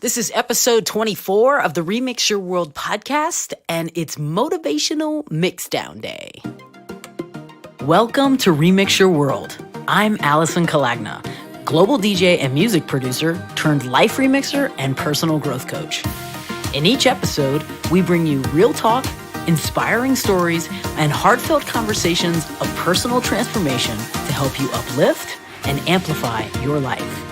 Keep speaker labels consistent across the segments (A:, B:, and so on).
A: This is episode 24 of the Remix Your World podcast, and it's Motivational Mixdown Day. Welcome to Remix Your World. I'm Alyson, global DJ and music producer turned life remixer and personal growth coach. In each episode, we bring you real talk, inspiring stories, and heartfelt conversations of personal transformation to help you uplift and amplify your life.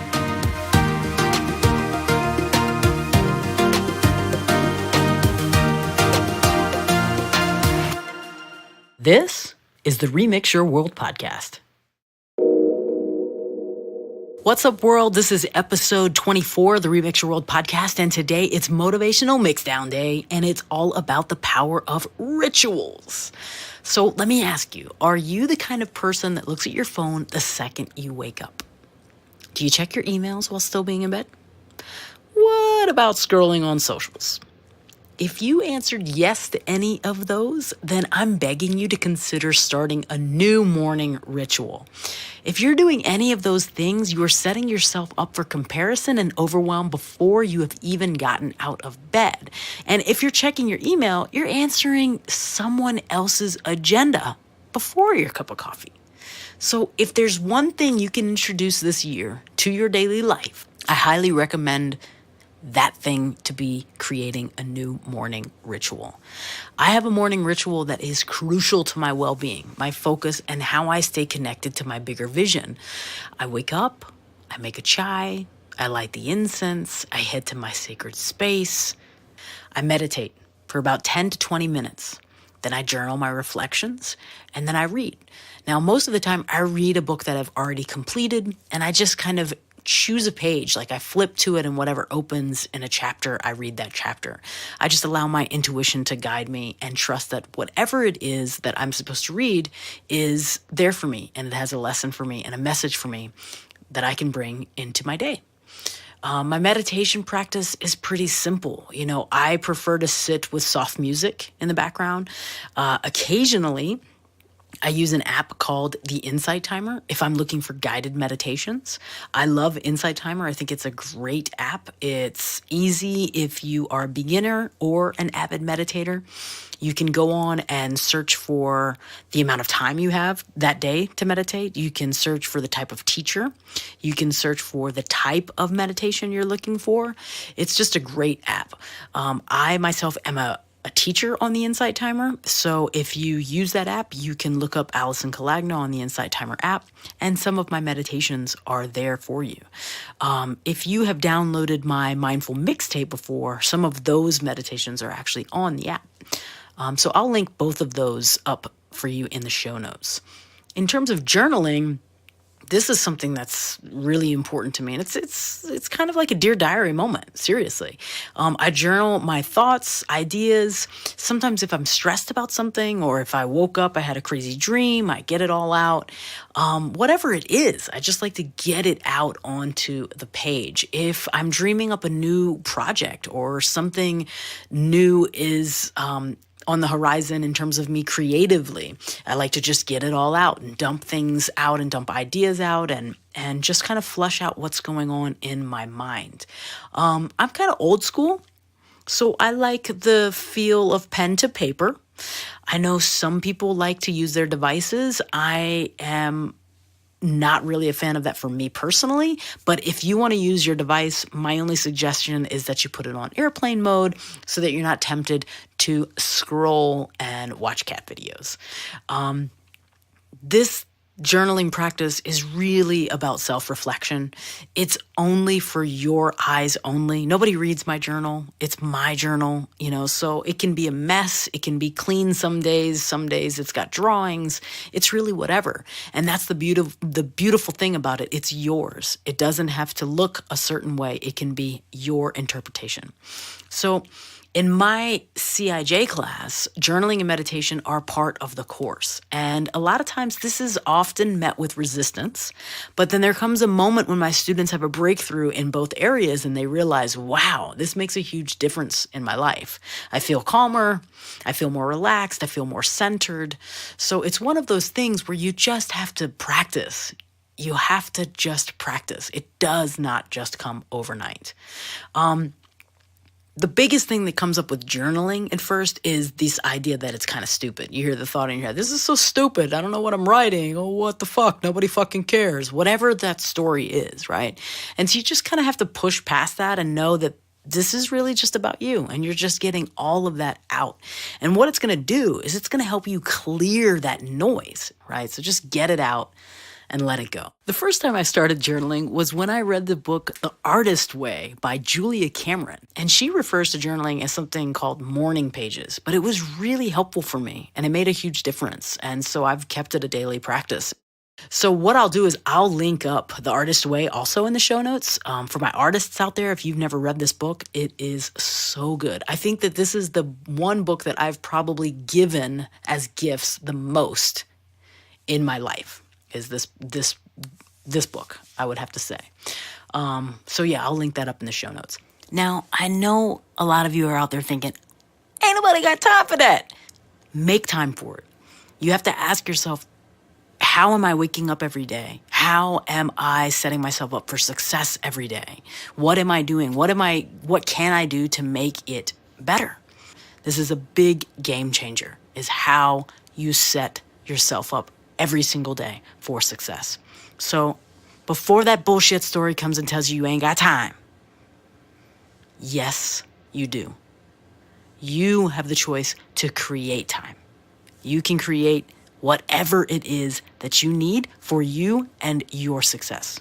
A: This is the Remix Your World podcast. What's up, world? This is episode 24 of the Remix Your World podcast, and today it's Motivational Mixdown Day, and it's all about the power of rituals. So let me ask you, are you the kind of person that looks at your phone the second you wake up? Do you check your emails while still being in bed? What about scrolling on socials? If you answered yes to any of those, then I'm begging you to consider starting a new morning ritual. If you're doing any of those things, you are setting yourself up for comparison and overwhelm before you have even gotten out of bed. And if you're checking your email, you're answering someone else's agenda before your cup of coffee. So if there's one thing you can introduce this year to your daily life, I highly recommend that thing to be creating a new morning ritual. I have a morning ritual that is crucial to my well-being, my focus, and how I stay connected to my bigger vision. I wake up, I make a chai, I light the incense, I head to my sacred space. I meditate for about 10 to 20 minutes. Then I journal my reflections, and then I read. Now, most of the time, I read a book that I've already completed, and I just kind of choose a page, like I flip to it and whatever opens in a chapter, I read that chapter. I just allow my intuition to guide me and trust that whatever it is that I'm supposed to read is there for me, and it has a lesson for me and a message for me that I can bring into my day. My meditation practice is pretty simple. I prefer to sit with soft music in the background. Occasionally, I use an app called the Insight Timer if I'm looking for guided meditations. I love Insight Timer. I think it's a great app. It's easy if you are a beginner or an avid meditator. You can go on and search for the amount of time you have that day to meditate. You can search for the type of teacher. You can search for the type of meditation you're looking for. It's just a great app. I myself am a teacher on the Insight Timer. So if you use that app, you can look up Alyson on the Insight Timer app, and some of my meditations are there for you. If you have downloaded my mindful mixtape before, some of those meditations are actually on the app. So I'll link both of those up for you in the show notes. In terms of journaling, this is something that's really important to me, and it's kind of like a Dear Diary moment, seriously. I journal my thoughts, ideas. Sometimes if I'm stressed about something, or if I woke up, I had a crazy dream, I get it all out. Whatever it is, I just like to get it out onto the page. If I'm dreaming up a new project or something new is on the horizon in terms of me creatively, I like to just get it all out and dump things out and dump ideas out and just kind of flush out what's going on in my mind. I'm kind of old school, so I like the feel of pen to paper. I know some people like to use their devices. I am not really a fan of that for me personally, but if you want to use your device, my only suggestion is that you put it on airplane mode so that you're not tempted to scroll and watch cat videos. This journaling practice is really about self-reflection. It's only for your eyes only. Nobody reads my journal. It's my journal, so it can be a mess. It can be clean some days. Some days it's got drawings. It's really whatever. And that's the beautiful thing about it. It's yours. It doesn't have to look a certain way. It can be your interpretation. So in my CIJ class, journaling and meditation are part of the course. And a lot of times this is often met with resistance, but then there comes a moment when my students have a breakthrough in both areas and they realize, wow, this makes a huge difference in my life. I feel calmer, I feel more relaxed, I feel more centered. So it's one of those things where you just have to practice. You have to just practice. It does not just come overnight. The biggest thing that comes up with journaling at first is this idea that it's kind of stupid. You hear the thought in your head, this is so stupid. I don't know what I'm writing. Oh, what the fuck? Nobody fucking cares. Whatever that story is, right? And so you just kind of have to push past that and know that this is really just about you, and you're just getting all of that out. And what it's going to do is it's going to help you clear that noise, right? So just get it out and let it go. The first time I started journaling was when I read the book The Artist Way by Julia Cameron. And she refers to journaling as something called morning pages, but it was really helpful for me and it made a huge difference. And so I've kept it a daily practice. So what I'll do is I'll link up The Artist Way also in the show notes. For my artists out there, if you've never read this book, it is so good. I think that this is the one book that I've probably given as gifts the most in my life. Is this book, I would have to say. So yeah, I'll link that up in the show notes. Now, I know a lot of you are out there thinking, ain't nobody got time for that. Make time for it. You have to ask yourself, how am I waking up every day? How am I setting myself up for success every day? What am I doing? What can I do to make it better? This is a big game changer, is how you set yourself up every single day for success. So before that bullshit story comes and tells you you ain't got time, yes, you do. You have the choice to create time. You can create whatever it is that you need for you and your success.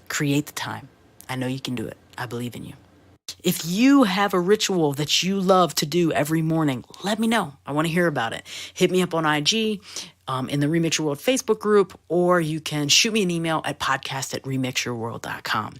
A: Create the time. I know you can do it. I believe in you. If you have a ritual that you love to do every morning, let me know. I want to hear about it. Hit me up on IG, in the Remix Your World Facebook group, or you can shoot me an email at podcast@remixyourworld.com.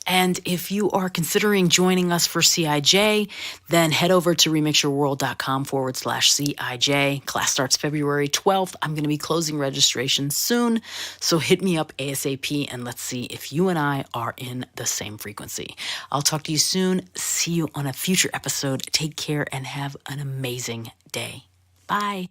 A: And if you are considering joining us for CIJ, then head over to remixyourworld.com/CIJ. Class starts February 12th. I'm going to be closing registration soon. So hit me up ASAP and let's see if you and I are in the same frequency. I'll talk to you soon. See you on a future episode. Take care and have an amazing day. Bye.